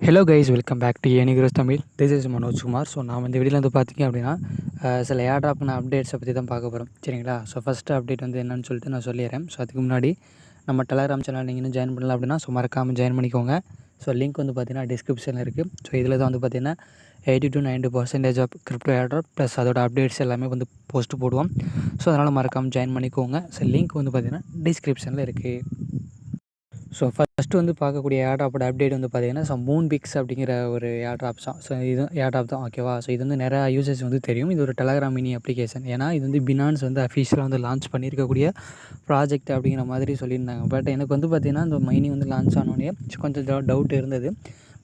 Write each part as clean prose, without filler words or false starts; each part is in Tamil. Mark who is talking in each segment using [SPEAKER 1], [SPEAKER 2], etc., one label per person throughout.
[SPEAKER 1] Hello guys, welcome back to ஏனிகிரோஸ் Tamil. This is Manoj Kumar. So நான் இந்த வீடியோவில் வந்து பார்த்திங்க அப்படின்னா சில ஏர்ட்ராப்ன அப்டேட்ஸை பற்றி தான் பார்க்க போகிறோம், சரிங்களா? ஸோ ஃபஸ்ட்டு அப்டேட் வந்து என்னன்னு சொல்லிட்டு நான் சொல்லிடுறேன். ஸோ அதுக்கு முன்னாடி நம்ம டெலகிராம் சேனல் நீங்கள் இன்னும் ஜாயின் பண்ணல அப்படின்னா மறக்காமல் ஜாயின் பண்ணிக்கோங்க. ஸோ லிங்க் வந்து பார்த்திங்கன்னா டிஸ்கிரிப்ஷனில் இருக்குது. ஸோ இதில் தான் வந்து பார்த்திங்கன்னா 80 to 90% of crypto airdrop plus அதோட அப்டேட்ஸ் எல்லாமே வந்து போஸ்ட்டு போடுவோம். ஸோ அதனால் மறக்காமல் ஜாயின் பண்ணிக்கோங்க. ஸோ லிங்க் வந்து பார்த்திங்கன்னா டிஸ்கிரிப்ஷனில் இருக்குது. ஸோ ஃபஸ்ட்டு வந்து பார்க்கக்கூடிய ஏர்ட்ராப்போட அப்டேட் வந்து பார்த்திங்கன்னா மூன் பிக்ஸ் அப்படிங்கிற ஒரு ஏர்ட்ராப் தான். ஸோ இது ஏர்ட்ராப் தான், ஓகேவா? ஸோ இது வந்து நிறையா யூசர்ஸ் வந்து தெரியும். இது ஒரு டெலகிராம் மினி அப்ளிகேஷன். ஏன்னா இது வந்து பினான்ஸ் வந்து அஃபிஷியலாக வந்து லான்ச் பண்ணியிருக்கக்கூடிய ப்ராஜெக்ட் அப்படிங்கிற மாதிரி சொல்லியிருந்தாங்க. பட் எனக்கு வந்து பார்த்திங்கன்னா இந்த மைனிங் வந்து லான்ச் ஆனோடனே கொஞ்சம் டவுட் இருந்தது.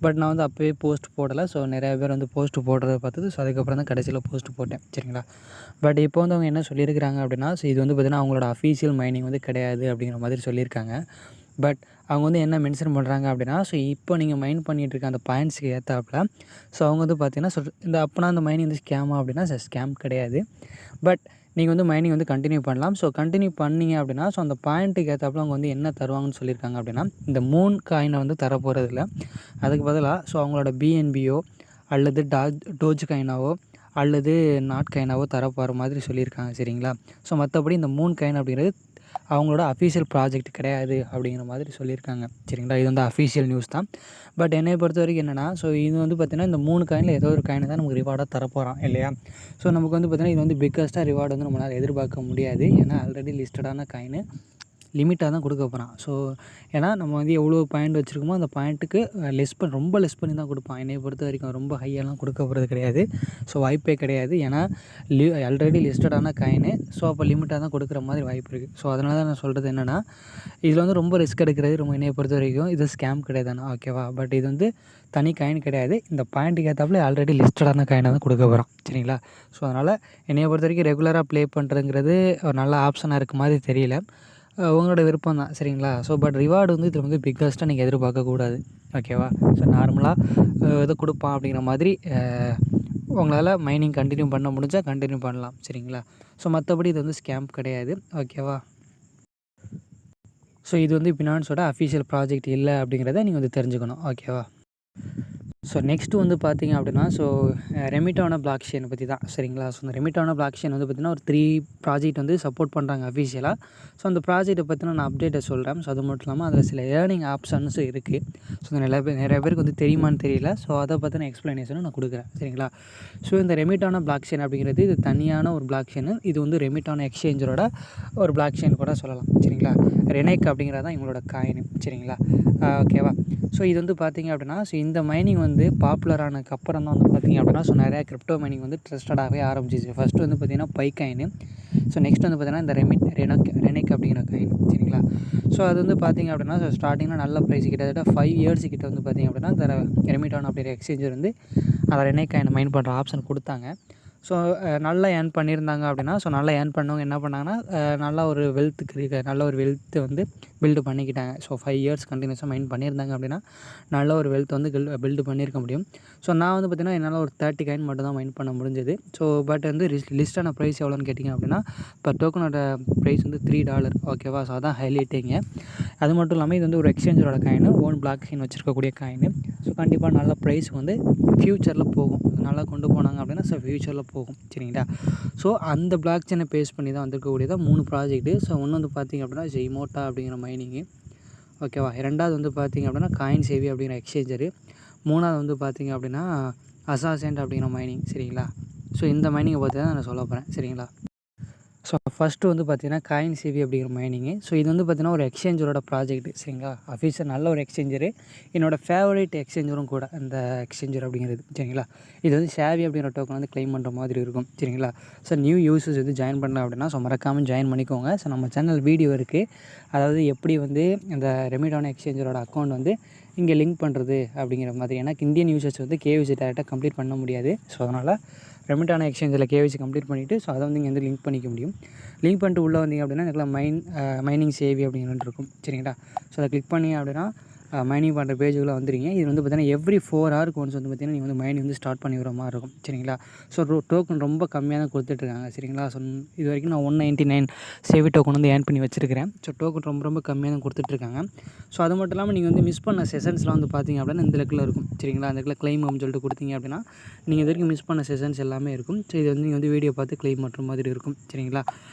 [SPEAKER 1] பட் நான் வந்து அப்போவே போஸ்ட் போடலை. ஸோ நிறையா பேர் வந்து போஸ்ட்டு போடுறத பார்த்தது. ஸோ அதுக்கப்புறம் தான் கடைசியில் போஸ்ட்டு போட்டேன், சரிங்களா? பட் இப்போ வந்து அவங்க என்ன சொல்லியிருக்கிறாங்க அப்படின்னா, ஸோ இது வந்து பார்த்திங்கன்னா அவங்களோட அஃபீஷியல் மைனிங் வந்து கிடையாது அப்படிங்கிற மாதிரி சொல்லியிருக்காங்க. பட் அவங்க வந்து என்ன மென்ஷன் பண்ணுறாங்க அப்படின்னா, ஸோ இப்போ நீங்கள் மைன் பண்ணிகிட்டு இருக்க அந்த பாயிண்ட்ஸுக்கு ஏற்றாப்புல ஸோ அவங்க வந்து பார்த்தீங்கன்னா இந்த அப்போனா அந்த மைனிங் வந்து ஸ்கேமா அப்படின்னா ஸ்கேம் கிடையாது. பட் நீங்கள் வந்து மைனிங் வந்து கண்டினியூ பண்ணலாம். ஸோ கண்டினியூ பண்ணீங்க அப்படின்னா ஸோ அந்த பாயிண்ட்டுக்கு ஏற்றாப்புல அவங்க வந்து என்ன தருவாங்கன்னு சொல்லியிருக்காங்க அப்படின்னா, இந்த மூன் காயினை வந்து தரப்போகிறதில்ல. அதுக்கு பதிலாக ஸோ அவங்களோட பிஎன்பியோ அல்லது டோஜ் காயினாவோ அல்லது நாட் காயினாவோ தரப்போகிற மாதிரி சொல்லியிருக்காங்க, சரிங்களா? ஸோ மற்றபடி இந்த மூன் காயின் அப்படிங்கிறது அவங்களோட அஃபீஷியல் ப்ராஜெக்ட் கிடையாது அப்படிங்கிற மாதிரி சொல்லியிருக்காங்க, சரிங்களா? இது வந்து அஃபீஷியல் நியூஸ் தான். பட் என்னை பொறுத்த வரைக்கும் என்னென்னா, ஸோ இது வந்து பார்த்திங்கன்னா இந்த 3 காயினில் ஏதோ ஒரு காயினை தான் நமக்கு ரிவார்டாக தரப்போகிறான், இல்லையா? ஸோ நமக்கு வந்து பார்த்திங்கன்னா இது வந்து பிக்கஸ்ட்டாக ரிவார்டு வந்து நம்மளால் எதிர்பார்க்க முடியாது. ஏன்னா ஆல்ரெடி லிஸ்டடான காயினு லிமிட்டாக தான் கொடுக்க போகிறான். ஸோ ஏன்னா நம்ம வந்து எவ்வளோ பாயிண்ட் வச்சுருக்கோமோ அந்த பாயிண்ட்டுக்கு ரொம்ப லெஸ் பண்ணி தான் கொடுப்பான். என்னைய பொறுத்த வரைக்கும் ரொம்ப ஹையெல்லாம் கொடுக்க போகிறது கிடையாது. ஸோ வாய்ப்பே கிடையாது. ஏன்னா ஆல்ரெடி லிஸ்டடான காயினு. ஸோ அப்போ லிமிட்டாக தான் கொடுக்குற மாதிரி வாய்ப்பு இருக்குது. ஸோ அதனால தான் நான் சொல்கிறது என்னென்னா, இதில் வந்து ரொம்ப ரிஸ்க் எடுக்கிறது ரொம்ப என்னைய பொறுத்த வரைக்கும் இது ஸ்கேம் கிடையாதுண்ணா, ஓகேவா? பட் இது வந்து தனி காயின் கிடையாது. இந்த பாயிண்ட்டுக்கு ஏற்றாப்புல ஆல்ரெடி லிஸ்டடான காயினை தான் கொடுக்க போகிறான், சரிங்களா? ஸோ அதனால் என்னைய பொறுத்த வரைக்கும் ரெகுலராக ப்ளே பண்ணுறதுங்கிறது ஒரு நல்ல ஆப்ஷனாக இருக்க மாதிரி தெரியல. உங்களோட விருப்பம் தான், சரிங்களா? ஸோ பட் ரிவார்டு வந்து இதில் வந்து பிக்கஸ்ட்டாக நீங்கள் எதிர்பார்க்கக்கூடாது, ஓகேவா? ஸோ நார்மலாக எதோ கொடுப்பான் அப்படிங்கிற மாதிரி உங்களால் மைனிங் கண்டினியூ பண்ண முடிஞ்சால் கண்டினியூ பண்ணலாம், சரிங்களா? ஸோ மற்றபடி இது வந்து ஸ்கேம் கிடையாது, ஓகேவா? ஸோ இது வந்து பினான்ஸோட அஃபீஷியல் ப்ராஜெக்ட் இல்லை அப்படிங்கிறத நீங்கள் வந்து தெரிஞ்சுக்கணும், ஓகேவா? ஸோ நெக்ஸ்ட்டு வந்து பார்த்திங்க அப்படின்னா ரெமிட்டான பிளாக் செயின் பற்றி தான், சரிங்களா? ஸோ இந்த ரெமிட்டான பிளாக் செயின் வந்து பார்த்திங்கன்னா ஒரு 3 ப்ராஜெக்ட் வந்து சப்போர்ட் பண்ணுறாங்க அஃபீஷியலாக. ஸோ அந்த ப்ராஜெக்ட்டை பற்றின நான் அப்டேட்டை சொல்கிறேன். ஸோ அது மட்டும் இல்லாமல் அதில் சில ஏர்னிங் ஆப்ஷன்ஸும் இருக்குது. ஸோ நிறைய பேருக்கு வந்து தெரியுமான்னு தெரியல. ஸோ அதை பற்றின எக்ஸ்ப்ளனேஷனும் நான் கொடுக்குறேன், சரிங்களா? ஸோ இந்த ரெமிட்டான பிளாக் செயின் அப்படிங்கிறது இது தனியான ஒரு பிளாக் செயின். இது வந்து ரெமிட்டான எக்ஸ்சேஞ்சரோட ஒரு பிளாக் செயின் கூட சொல்லலாம், சரிங்களா? ரெனேக் அப்படிங்கிறது தான் இவங்களோட காயின், சரிங்களா? ஓகேவா? ஸோ இது வந்து பார்த்திங்க அப்படின்னா ஸோ இந்த மைனிங் வந்து பாப்புலர் ஆனதுக்கப்புறம் தான் வந்து பார்த்திங்க அப்படின்னா ஸோ நிறையா கிரிப்டோ மைனிங் வந்து ட்ரஸ்டடாகவே ஆரம்பிச்சிச்சு. ஃபஸ்ட்டு வந்து பார்த்திங்கன்னா பை காயின். ஸோ நெக்ஸ்ட் வந்து பார்த்திங்கன்னா இந்த ரெனேக் அப்படிங்கிற காயின், சரிங்களா? ஸோ அது வந்து பார்த்திங்க அப்படின்னா ஸோ ஸ்டார்டிங்கில் நல்ல ப்ரைஸ் கிட்டத்தட்ட 5 years கிட்ட வந்து பார்த்திங்க அப்படின்னா இந்த ரெமிட்டான் அப்படிங்கிற எக்ஸ்சேஞ்சர் வந்து அதை ரெனேக் காயினை மைன் பண்ணுற ஆப்ஷன் கொடுத்தாங்க. ஸோ நல்லா ஏர்ன் பண்ணியிருந்தாங்க அப்படின்னா ஸோ நல்லா ஏர்ன் பண்ணவங்க என்ன பண்ணாங்கன்னா நல்லா ஒரு நல்ல ஒரு வெல்த்தை வந்து பில்டு பண்ணிக்கிட்டாங்க. ஸோ 5 years கண்டினியூஸாக மைன் பண்ணியிருந்தாங்க அப்படின்னா நல்ல ஒரு வெல்த்தை வந்து பில்டு பண்ணியிருக்க முடியும். ஸோ நான் வந்து பார்த்திங்கன்னா என்னால் ஒரு 30 காயின் மட்டும் தான் மைன் பண்ண முடிஞ்சது. ஸோ பட் வந்து லிஸ்டான ப்ரைஸ் எவ்வளோன்னு கேட்டிங்க அப்படின்னா இப்போ டோக்கனோட ப்ரைஸ் வந்து $3, ஓகேவா? ஸோ அதான் ஹைலைட்டிங்க. அது மட்டும் இல்லாமல் இது வந்து ஒரு எக்ஸ்சேஞ்சரோட காயின், ஓன் பிளாக் செயின் வச்சுருக்கக்கூடிய காயின். ஸோ கண்டிப்பாக நல்ல ப்ரைஸ் வந்து ஃப்யூச்சரில் போகும். நல்லா கொண்டு போனாங்க அப்படின்னா ஃப்யூச்சரில் போகும், சரிங்களா? ஸோ அந்த பிளாக் செயினை பேஸ் பண்ணி தான் வந்திருக்கக்கூடியதான் 3 ப்ராஜெக்ட்டு. ஸோ ஒன்று வந்து பார்த்திங்க அப்படின்னா இமோட்டா அப்படிங்கிற மைனிங்கு, ஓகேவா? 2வது வந்து பார்த்திங்க அப்படின்னா காயின் சேவி அப்படிங்கிற எக்ஸ்சேஞ்சரு. 3வது வந்து பார்த்திங்க அப்படின்னா அசாசென்ட் அப்படிங்கிற மைனிங், சரிங்களா? ஸோ இந்த மைனிங்கை பற்றி தான் நான் சொல்ல போகிறேன், சரிங்களா? ஸோ ஃபஸ்ட்டு வந்து பார்த்திங்கன்னா காயின் சேவி அப்படிங்கிற மைனிங்கு. ஸோ இது வந்து பார்த்திங்கன்னா ஒரு எக்ஸ்சேஞ்சரோட ப்ராஜெக்ட், சரிங்களா? அஃபீஷியல் நல்ல ஒரு எக்ஸ்சேஞ்சரு. என்னோடய ஃபேவரேட் எக்ஸ்சேஞ்சரும் கூட இந்த எக்ஸ்சேஞ்சர் அப்படிங்கிறது, சரிங்களா? இது வந்து சேவி அப்படிங்கிற டோக்கன் வந்து க்ளைம் பண்ணுற மாதிரி இருக்கும், சரிங்களா? ஸோ நியூ யூசர்ஸ் வந்து ஜாயின் பண்ணல அப்படின்னா மறக்காமல் ஜாயின் பண்ணிக்கோங்க. ஸோ நம்ம சேனல் வீடியோ இருக்குது, அதாவது எப்படி வந்து இந்த ரெமிட்டான எக்ஸ்சேஞ்சரோட அக்கௌண்ட் வந்து இங்கே லிங்க் பண்ணுறது அப்படிங்கிற மாதிரி. ஏன்னா இந்தியன் யூசர்ஸ் வந்து கேவிசி டேரெக்டாக கம்ப்ளீட் பண்ண முடியாது. ஸோ அதனால் ரெமிட்டான எக்ஸ்சேஞ்சில் கேவிசி கம்ப்ளீட் பண்ணிவிட்டு ஸோ அதை வந்து இங்கே வந்து லிங்க் பண்ணிக்க முடியும். லிங்க் பண்ணிட்டு உள்ளே வந்தீங்க அப்படின்னா எனக்குலாம் மைனிங் சேவி அப்படிங்கிற இருக்கும், சரிங்களா? ஸோ அதை கிளிக் பண்ணி அப்படின்னா மைனிங் பண்ணுற பேஜுக்குள்ளே வந்துடுங்க. இது வந்து பார்த்தீங்கன்னா எவ்ரி 4 ஹவருக்கு ஒன்ஸ் வந்து பார்த்தீங்கன்னா நீங்கள் வந்து மைனிங் வந்து ஸ்டார்ட் பண்ணி விடுற மாதிரி இருக்கும். சரிங்களா? ஸோ டோக்கன் ரொம்ப கம்மியாக தான் கொடுத்துட்ருக்காங்க. சரிங்களா? ஸோ இது வரைக்கும் நான் 199 சேவி டோக்கன் வந்து ஏர்ன் பண்ணி வச்சிருக்கிறேன். ஸோ டோக்கன் ரொம்ப ரொம்ப கம்மியாக தான் கொடுத்துட்ருக்காங்க. ஸோ அது மட்டும் இல்லாமல் நீங்கள் வந்து மிஸ் பண்ண செஷன்ஸ்லாம் வந்து பார்த்தீங்க அப்படின்னா இந்த இடத்துல இருக்கும். சரிங்களா? அந்த இடத்துல கிளைம் அப்படின்னு சொல்லிட்டு கொடுத்தீங்க அப்படின்னா நீங்கள் இது வரைக்கும் மிஸ் பண்ண செஷன்ஸ் எல்லாமே இருக்கும். ஸோ இது வந்து நீங்கள் வந்து வீடியோ பார்த்து கிளைம் பண்ணுற மாதிரி இருக்கும். சரிங்களா?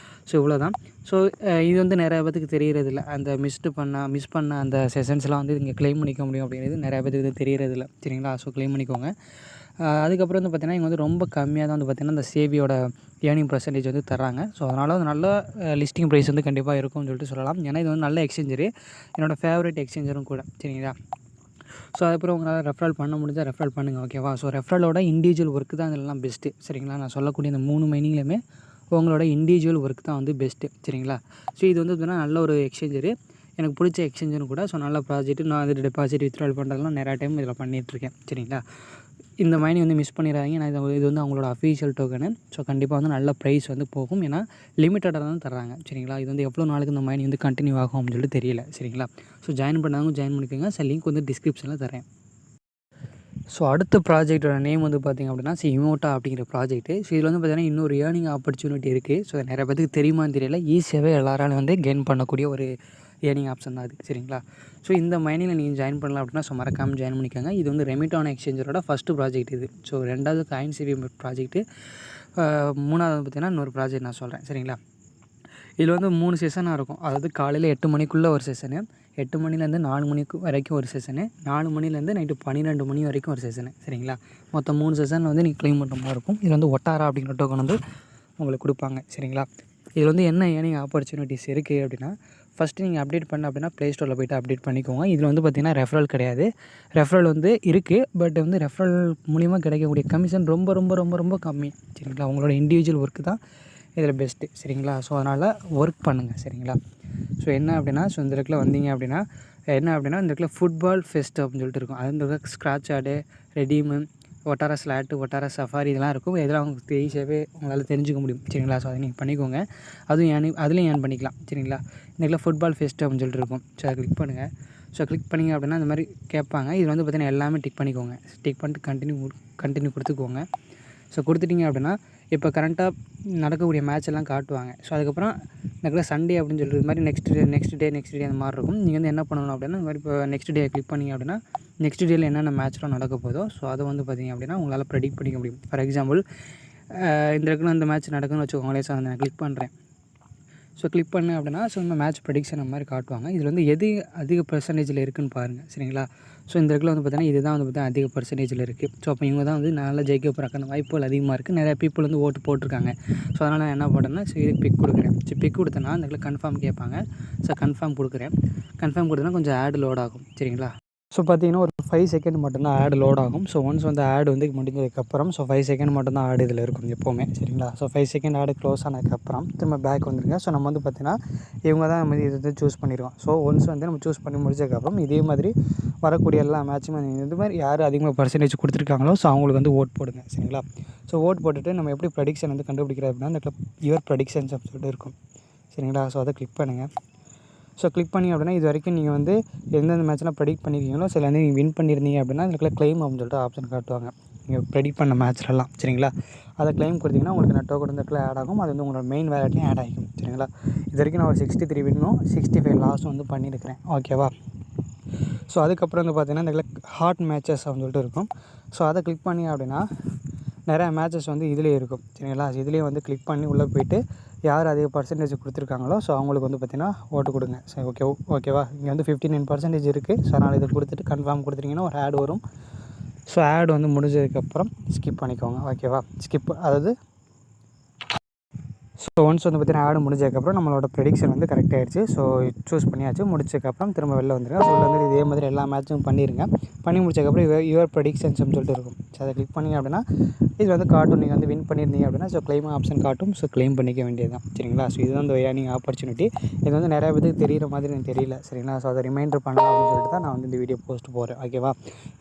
[SPEAKER 1] ஸோ இவ்வளோதான். ஸோ இது வந்து நிறையா பேத்துக்கு தெரியறதில்ல. அந்த மிஸ் பண்ண அந்த செஷன்ஸ்லாம் வந்து இங்கே கிளைம் பண்ணிக்க முடியும் அப்படிங்கிறது நிறையா பேத்துக்கு தெரியறதில்ல. சரிங்களா? ஸோ கிளைம் பண்ணிக்கோங்க. அதுக்கப்புறம் வந்து பார்த்தீங்கன்னா இங்கே வந்து ரொம்ப கம்மியாக தான் வந்து பார்த்தீங்கன்னா இந்த சேவியோட ஏர்னிங் பெர்சன்டேஜ் வந்து தர்றாங்க. ஸோ அதனால் வந்து நல்ல லிஸ்டிங் ப்ரைஸ் வந்து கண்டிப்பாக இருக்கும்னு சொல்லிட்டு சொல்லலாம். ஏன்னா இது வந்து நல்ல எக்ஸ்சேஞ்சரு, என்னோடய ஃபேவரட் எக்ஸ்சேஞ்சரும் கூட. சரிங்களா? ஸோ அதுக்கப்புறம் உங்களால் ரெஃபரல் பண்ண முடிஞ்சால் ரெஃபரல் பண்ணுங்கள். ஓகேவா? ஸோ ரெஃபரலோட இண்டிவிஜுவல் ஒர்க்கு தான் இதெல்லாம் பெஸ்ட்டு. சரிங்களா? நான் சொல்லக்கூடிய இந்த 3 மைனிங்லையுமே உங்களோட இண்டிவிஜுவல் ஒர்க் தான் வந்து பெஸ்ட்டு. சரிங்களா? ஸோ இது வந்து பார்த்தீங்கன்னா நல்ல ஒரு எக்ஸ்சேஞ்சரு, எனக்கு பிடிச்ச எக்ஸ்சேஞ்சரும் கூட. ஸோ நல்ல ப்ராஜெக்ட்டு. நான் வந்து டெபாசிட் வித்ட்ராவல் பண்ணுறதுலாம் நிறையா டைம் இதில் பண்ணிகிட்ருக்கேன். சரிங்களா? இந்த மைனிங் வந்து மிஸ் பண்ணிடாதீங்க. நான் இது வந்து அவங்களோட அஃபீஷியல் டோக்கனு. ஸோ கண்டிப்பாக வந்து நல்ல ப்ரைஸ் வந்து போகும். ஏன்னா லிமிட்டடாக தான் தர்றாங்க. சரிங்களா? இது வந்து எவ்வளோ நாளுக்கு இந்த மைனிங் வந்து கண்டினியூ ஆகும் அப்படின்னு சொல்லிட்டு தெரியல. சரிங்களா? ஸோ ஜாயின் பண்ணாதவங்க ஜாயின் பண்ணிக்கோங்க. லிங்க் வந்து டிஸ்கிரிப்ஷனில் தரேன். ஸோ அடுத்த ப்ராஜெக்ட்டோட நேம் வந்து பார்த்திங்க அப்படின்னா இமோட்டா அப்படிங்கிற ப்ராஜெக்ட்டு. ஸோ இதில் வந்து பார்த்திங்கன்னா இன்னொரு ஏர்னிங் ஆப்பர்ச்சுனிட்டி இருக்குது. ஸோ நிறைய பேருக்கு தெரியுமான்னு தெரியல. ஈஸியாகவே எல்லாராலும் வந்து கெயின் பண்ணக்கூடிய ஒரு ஏர்னிங் ஆப்ஷன் தான் அது. சரிங்களா? ஸோ இந்த மைனிங்கில் நீங்கள் ஜாயின் பண்ணலாம் அப்படின்னா மறக்காமல் ஜாயின் பண்ணிக்கோங்க. இது வந்து ரெமிட்டான எக்ஸ்சேஞ்சரோட ஃபஸ்ட்டு ப்ராஜெக்ட் இது. ஸோ 2வது காயின் சிவி ப்ராஜெக்ட்டு. 3வது பார்த்திங்கன்னா இன்னொரு ப்ராஜெக்ட் நான் சொல்கிறேன். சரிங்களா? இதில் வந்து 3 செஷனாக இருக்கும். அதாவது காலையில் 8 மணிக்குள்ளே ஒரு செஷனு, 8 மணிலேருந்து 4 மணிக்கு வரைக்கும் ஒரு செஷனு, 4 மணிலேருந்து நைட்டு 12 மணி வரைக்கும் ஒரு செஷனு. சரிங்களா? மொத்தம் 3 செஷன் வந்து நீங்கள் க்ளைம் பண்ணுற மாதிரி இருக்கும். இது வந்து ஒட்டாரா அப்படிங்கிற டோக்கன் வந்து உங்களுக்கு கொடுப்பாங்க. சரிங்களா? இதில் வந்து என்ன ஏர்னிங் ஆப்பர்ச்சுனிட்டிஸ் இருக்குது அப்படின்னா, ஃபஸ்ட்டு நீங்கள் அப்டேட் பண்ண அப்படின்னா ப்ளே ஸ்டோரில் போய்ட்டு அப்டேட் பண்ணிக்கோங்க. இதில் வந்து பார்த்திங்கன்னா ரெஃபரல் கிடையாது. ரெஃபரல் வந்து இருக்குது. பட் வந்து ரெஃபரல் மூலிமா கிடைக்கக்கூடிய கமிஷன் ரொம்ப ரொம்ப ரொம்ப ரொம்ப கம்மி. சரிங்களா? உங்களோட இண்டிவிஜுவல் ஒர்க்கு தான் இதில் பெஸ்ட்டு. சரிங்களா? ஸோ அதனால் ஒர்க் பண்ணுங்கள். சரிங்களா? ஸோ என்ன அப்படின்னா இந்த இடத்துல வந்தீங்க அப்படின்னா இந்த இடத்துல ஃபுட்பால் ஃபெஸ்ட் அப்படின்னு சொல்லிட்டு இருக்கும். அது இந்த ஸ்க்ராட்ச் ஆடு, ரெடீமு, ஒட்டாரா ஸ்லாட்டு, ஒட்டாரா சஃபாரி இதெல்லாம் இருக்கும். இதெல்லாம் உங்களுக்கு ஈஸியாகவே உங்களால் தெரிஞ்சுக்க முடியும். சரிங்களா? ஸோ அதை நீங்கள் பண்ணிக்கோங்க. அதுலேயும் ஏர்ன் பண்ணிக்கலாம். சரிங்களா? இந்த இடத்துல ஃபுட்பால் ஃபெஸ்ட் அப்படின்னு சொல்லிட்டு இருக்கும். ஸோ அதை கிளிக் பண்ணுங்கள். ஸோ கிளிக் பண்ணிங்க அப்படின்னா இந்த மாதிரி கேட்பாங்க. இது வந்து பார்த்திங்கன்னா எல்லாமே டிக் பண்ணிக்கோங்க. டிக் பண்ணிட்டு கண்டினியூ கொடுத்துக்கோங்க. ஸோ கொடுத்துட்டிங்க அப்படின்னா இப்போ கரண்ட்டாக நடக்கக்கூடிய மேட்ச் எல்லாம் காட்டுவாங்க. ஸோ அதுக்கப்புறம் இந்த சண்டே அப்படின்னு சொல்லிட்டு மாதிரி நெக்ஸ்ட் டே அந்த மாதிரி இருக்கும். நீங்கள் வந்து என்ன பண்ணணும் அப்படின்னா இந்த மாதிரி இப்போ நெக்ஸ்ட் டே கிளிக் பண்ணிங்க அப்படின்னா நெக்ஸ்ட் டேயில் என்னென்ன மேட்ச்லாம் நடக்க போதோ ஸோ அதை வந்து பார்த்திங்க அப்படின்னா உங்களால் ப்ரெடிக்ட் பண்ணிக்க முடியும். ஃபார் எக்ஸாம்பிள் இந்த இடத்துல இந்த மேட்ச் நடக்குன்னு வச்சுக்கோங்களேன். ஸோ அதை நான் கிளிக் பண்ணுறேன். ஸோ கிளிக் பண்ணேன் அப்படின்னா இந்த மேட்ச் ப்ரெடிக்ஷன் அந்த மாதிரி காட்டுவாங்க. இதில் வந்து எது அதிக பெர்சன்டேஜில் இருக்குதுன்னு பாருங்கள். சரிங்களா? ஸோ இந்த இடத்துல வந்து பார்த்தீங்கன்னா இதுதான் வந்து பார்த்தீங்கன்னா அதிக பெர்சன்டேஜில் இருக்குது. ஸோ அப்போ இவங்க தான் வந்து நல்லா ஜெயிக்க போகிறாங்க. அந்த வாய்ப்புகள் அதிகமாக இருக்குது. நிறையா பீப்புள் வந்து ஓட்டு போட்டிருக்காங்க. ஸோ அதனால் நான் என்ன பண்ணுறேன்னா இதுக்கு பிக் கொடுக்குறேன். பிக் கொடுத்தேன்னா அந்த இடத்துல கன்ஃபார்ம் கேட்பாங்க. ஸோ கன்ஃபார்ம் கொடுக்குறேன். கன்ஃபார்ம் கொடுத்தனா கொஞ்சம் ஆட் லோட் ஆகும். சரிங்களா? ஸோ பார்த்தீங்கன்னா ஒரு 5 செகண்ட் மட்டும்தான் ஆட் லோட் ஆகும். ஸோ ஒன்ஸ் வந்து ஆட் வந்து முடிஞ்சதுக்கப்புறம் 5 செகண்ட் மட்டும்தான் ஆட் இதில் இருக்கும் எப்போவுமே. சரிங்களா? ஸோ 5 செகண்ட் ஆட் க்ளோஸ் ஆனதுக்கப்புறம் திரும்ப பேக் வந்துருங்க. ஸோ நம்ம வந்து பார்த்திங்கன்னா இவங்க தான் நம்ம இது சூஸ் பண்ணிடுவோம். ஸோ ஒன்ஸ் வந்து நம்ம சூஸ் பண்ணி முடிச்சதுக்கப்புறம் இதே மாதிரி வரக்கூடிய எல்லா மேட்சுமே இது மாதிரி யார் அதிகமாக பர்சன்டேஜ் கொடுத்துருக்காங்களோ ஸோ அவங்களுக்கு வந்து ஓட் போடுங்க. சரிங்களா? ஸோ ஓட் போட்டுட்டு நம்ம எப்படி ப்ரெடிக்ஷன் வந்து கண்டுபிடிக்கிறது அப்படின்னா இந்த யுவர் ப்ரெடிக்ஷன்ஸ் அப்படின்னு சொல்லிட்டு இருக்கும். சரிங்களா? ஸோ அதை கிளிக் பண்ணுங்கள். ஸோ கிளிக் பண்ணி அப்படின்னா இது வரைக்கும் நீங்கள் வந்து எந்தெந்த மேட்ச்லாம் ப்ரெடிக்ட் பண்ணியிருக்கீங்களோ சில வந்து நீங்கள் வின் பண்ணியிருந்தீங்க அப்படின்னா இதுக்குள்ள கிளைம் அப்படின்னு சொல்லிட்டு ஆப்ஷன் காட்டுவாங்க. நீங்கள் ப்ரெடிக்ட் பண்ண மேட்ச்லலாம். சரிங்களா? அதை கிளைம் கொடுத்தீங்கன்னா உங்களுக்கு நெட் டோக்கன் வந்து இடத்துல ஆட் ஆகும். அது வந்து உங்களோட மெயின் வேலட்லேயும் ஆட் ஆகிக்கும். சரிங்களா? இது வரைக்கும் நான் ஒரு 63 வின்னும் 65 லாஸும் வந்து பண்ணியிருக்கிறேன். ஓகேவா? ஸோ அதுக்கப்புறம் வந்து பார்த்திங்கன்னா இந்த ஹாட் மேட்சஸ் அப்படின்னு சொல்லிட்டு இருக்கும். ஸோ அதை கிளிக் பண்ணி அப்படின்னா நிறையா மேட்சஸ் வந்து இதிலே இருக்கும். சரிங்களா? இதுலேயே வந்து கிளிக் பண்ணி உள்ளே போய்ட்டு யார் அதிக பர்சன்டேஜ் கொடுத்துருக்காங்களோ ஸோ அவங்களுக்கு வந்து பார்த்திங்கன்னா ஓட்டு கொடுங்க. சரி ஓகேவா? இங்கே வந்து 59% இருக்குது. ஸோ அதனால் இதை கொடுத்துட்டு கன்ஃபார்ம் கொடுத்துட்டிங்கன்னா ஒரு ஆட் வரும். ஸோ ஆட் வந்து முடிஞ்சதுக்கப்புறம் ஸ்கிப் பண்ணிக்கோங்க. ஓகேவா? அதாவது ஸோ ஒன்ஸ் வந்து பார்த்திங்கன்னா ஆட் முடிஞ்சதுக்கப்புறம் நம்மளோட ப்ரெடிக்ஷன் வந்து கரெக்ட் ஆகிடுச்சு. ஸோ சூஸ் பண்ணியாச்சு. முடிச்சதுக்கப்புறம் திரும்ப வெளில வந்துடுங்க. ஸோ வந்து இதே மாதிரி எல்லா மேட்சும் பண்ணிடுங்க. பண்ணி முடிச்சதுக்கப்புறம் யுவர் ப்ரெடிக்ஷன்ஸ்னு சொல்லிட்டு இருக்கும். ஸோ அதை கிளிக் பண்ணிங்க அப்படின்னா இது வந்து காட்டும். நீங்கள் வந்து வின் பண்ணியிருந்தீங்க அப்படின்னா ஸோ கிளைம் ஆப்ஷன் காட்டும். ஸோ கிளைம் பண்ணிக்க வேண்டியது தான். சரிங்களா? ஸோ இதுதான் இந்த ஏர்னிங் ஆப்பர்ச்சுனிட்டி. இது வந்து நிறையா பேருக்கு தெரிகிற மாதிரி எனக்கு தெரியல. சரிங்களா? ஸோ அதை ரிமைண்டர் பண்ணலாம் அப்படின்னு சொல்லிட்டு தான் நான் வந்து இந்த வீடியோ போஸ்ட் போகிறேன். ஓகேவா?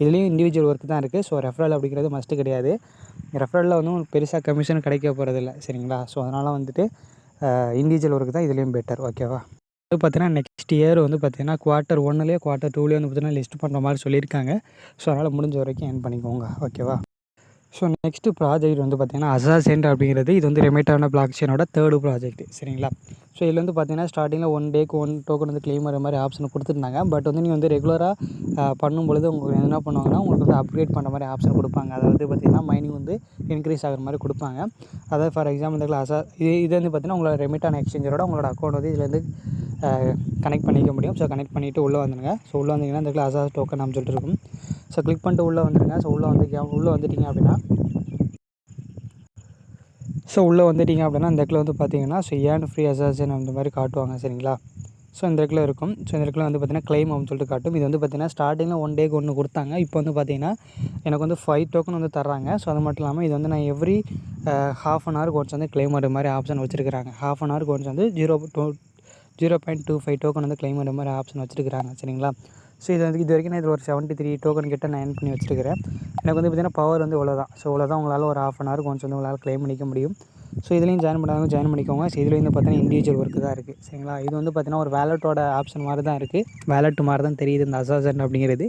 [SPEAKER 1] இதுலேயும் இண்டிவிஜுவல் ஒர்க் தான் இருக்குது. ஸோ ரெஃபரல் அப்படிங்கிறது மஸ்ட்டு கிடையாது. ரெஃபரலில் வந்து உங்களுக்கு பெருசாக கமிஷன் கிடைக்க போகிறதில்ல. சரிங்களா? ஸோ அதனால் வந்துட்டு இண்டிவிஜுவல் ஒர்க்கு தான் இதுலேயும் பெட்டர். ஓகேவா? பார்த்தீங்கன்னா நெக்ஸ்ட் இயர் வந்து பார்த்தீங்கன்னா குவார்ட்டர் 1லேயே குவார்ட்டர் 2லேயே வந்து பார்த்தீங்கன்னா லிஸ்ட் பண்ணுற மாதிரி சொல்லியிருக்காங்க. ஸோ அதனால் முடிஞ்ச வரைக்கும் ஏர்ன் பண்ணிக்கோங்க. ஓகேவா? ஸோ நெக்ஸ்ட்டு ப்ராஜெக்ட் வந்து பார்த்தீங்கன்னா அசாசென்ட் அப்படிங்கிறது இது வந்து ரெமிட்டான பிளாக் செயினோட 3rd ப்ராஜெக்ட். சரிங்களா? ஸோ இதில் வந்து பார்த்தீங்கன்னா ஸ்டார்டிங்கில் 1 டேக்கு 1 டோக்கன் வந்து கிளைம் பண்ணுற மாதிரி ஆப்ஷன் கொடுத்துருந்தாங்க. பட் வந்து நீங்கள் வந்து ரெகுலராக பண்ணும்பொழுது உங்களுக்கு என்ன பண்ணுவாங்கன்னா உங்களுக்கு வந்து அப்கிரேட் பண்ணுற மாதிரி ஆப்ஷன் கொடுப்பாங்க. அதாவது பார்த்தீங்கன்னா மைனிங் வந்து இன்க்ரீஸ் ஆகிற மாதிரி கொடுப்பாங்க. அதாவது ஃபார் எக்ஸாம்பிள் இந்த இது வந்து பார்த்தீங்கன்னா உங்களோட ரெமிட்டான எக்ஸ்சேஞ்சரோட உங்களோட அக்கௌண்ட் வந்து இதுலேருந்து கனெக்ட் பண்ணிக்க முடியும். ஸோ கனெக்ட் பண்ணிவிட்டு உள்ளே வந்துடுங்க. ஸோ உள்ளே வந்தீங்கன்னா இந்த இடத்துல அசாஸ் டோக்கன் அப்படின்னு சொல்லிட்டு இருக்கும். ஸோ கிளிக் பண்ணிட்டு உள்ளே வந்துடுங்க. ஸோ உள்ளே வந்துட்டீங்க அப்படின்னா இந்த இடத்துல வந்து பார்த்தீங்கன்னா ஸோ ஏர்ன் ஃப்ரீ அசாசன் அந்த மாதிரி காட்டுவாங்க. சரிங்களா? ஸோ இந்த இடத்துல இருக்கும். ஸோ இந்த இடத்துல வந்து பார்த்தீங்கன்னா கிளைம் அப்படின்னு சொல்லிட்டு காட்டும். இது வந்து பார்த்தீங்கன்னா ஸ்டார்டிங்கில் 1 டேக்கு 1 கொடுத்தாங்க. இப்போ வந்து பார்த்தீங்கன்னா எனக்கு வந்து 5 டோக்கன் வந்து தர்றாங்க. ஸோ அது மட்டும் இல்லாமல் இது வந்து நான் எவ்ரி ½ அன் ஹவருக்கு ஒன்ஸ் வந்து கிளைம் பண்ணுற மாதிரி ஆப்ஷன் வச்சுருக்காங்க. ½ அன் ஹவருக்கு ஒன்ஸ் வந்து 0.25 டோக்கன் வந்து கிளைம் பண்ணுற மாதிரி ஆப்ஷன் வச்சுருக்காங்க. சரிங்களா? ஸோ இது வரைக்கும் நான் இதில் ஒரு 73 டோக்கன் கிட்ட நான் ஏர்ன் பண்ணி வச்சுருக்கிறேன். எனக்கு வந்து பார்த்தீங்கன்னா பவர் வந்து இவ்வளோ தான். ஸோ இவ்வளோ தான் உங்களால் ஒரு ½ அன் ஹவருக்கு ஒன்ஸ் வந்து உங்களால் கிளைம் பண்ணிக்க முடியும். ஸோ இதுலேயும் ஜாயின் பண்ணாதவங்க ஜாயின் பண்ணிக்கோங்க. ஸோ இதுலேயும் வந்து பார்த்தீங்கன்னா இண்டிவிஜுவல் ஒர்க்கு தான் இருக்குது. சரிங்களா? இது வந்து பார்த்தீங்கன்னா ஒரு வேலட்டோட ஆப்ஷன் மாதிரி தான் இருக்குது. வேலட் மாதிரி தான் தெரியுது இந்த அசாசன் அப்படிங்கிறது.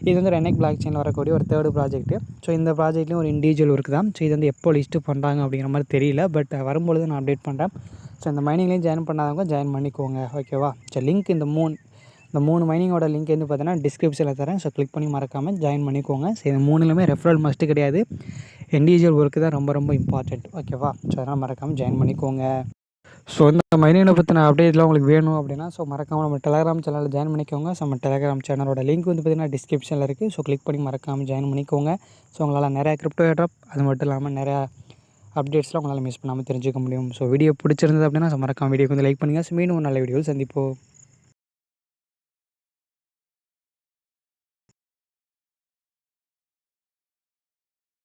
[SPEAKER 1] இது வந்து ரெனெக் பிளாக் செயினில் வரக்கூடிய ஒரு 3rd ப்ராஜெக்ட்டு. ஸோ இந்த ப்ராஜெக்ட்லேயும் ஒரு இண்டிவிஜுவல் ஒர்க் தான். ஸோ இது வந்து எப்போ லிஸ்ட்டு பண்ணுறாங்க அப்படிங்கிற மாதிரி தெரியல. பட் வரும்பொழுது நான் அப்டேட் பண்ணுறேன். ஸோ இந்த மைனிங்லேயும் ஜாயின் பண்ணாதவங்க ஜாயின் பண்ணிக்கோங்க. ஓகேவா? ஸோ லிங்க் இந்த 3 மைனிங்கோட லிங்க் வந்து பார்த்தீங்கன்னா டிஸ்கிரிப்ஷனில் தரேன். ஸோ கிளிக் பண்ணி மறக்காமல் ஜாயின் பண்ணிக்கோங்க. ஸோ இந்த 3லுமே ரெஃபரல் மஸ்ட்டு கிடையாது. இண்டிவிஜுவல் ஒர்க்கு தான் ரொம்ப ரொம்ப இம்பார்ட்டண்ட். ஓகேவா? ஸோ அதனால் மறக்காமல் ஜாயின் பண்ணிக்கோங்க. ஸோ இந்த மைனிங்கை பற்றின அப்டேட்லாம் உங்களுக்கு வேணும் அப்படின்னா ஸோ மறக்காமல் நம்ம டெலகிராம் சேனலில் ஜாயின் பண்ணிக்கோங்க. ஸோ நம்ம டெலகிராம் சேனலோட லிங்க் வந்து பார்த்தீங்கன்னா டிஸ்கிரிப்ஷனில் இருக்குது. ஸோ கிளிக் பண்ணி மறக்காமல் ஜாயின் பண்ணிக்கோங்க. ஸோ உங்களால் நிறையா கிரிப்டோ ஏர்ட்ராப் அது மட்டும் இல்லாமல் நிறையா அப்டேட்ஸ்லாம் உங்களால் மிஸ் பண்ணாமல் தெரிஞ்சுக்க முடியும். ஸோ வீடியோ பிடிச்சிருந்தது அப்படின்னா ஸோ மறக்காமல் வீடியோக்கு வந்து லைக் பண்ணுங்கள். ஸோ மீண்டும் ஒரு நல்ல வீடியோவில் சந்திப்போம்.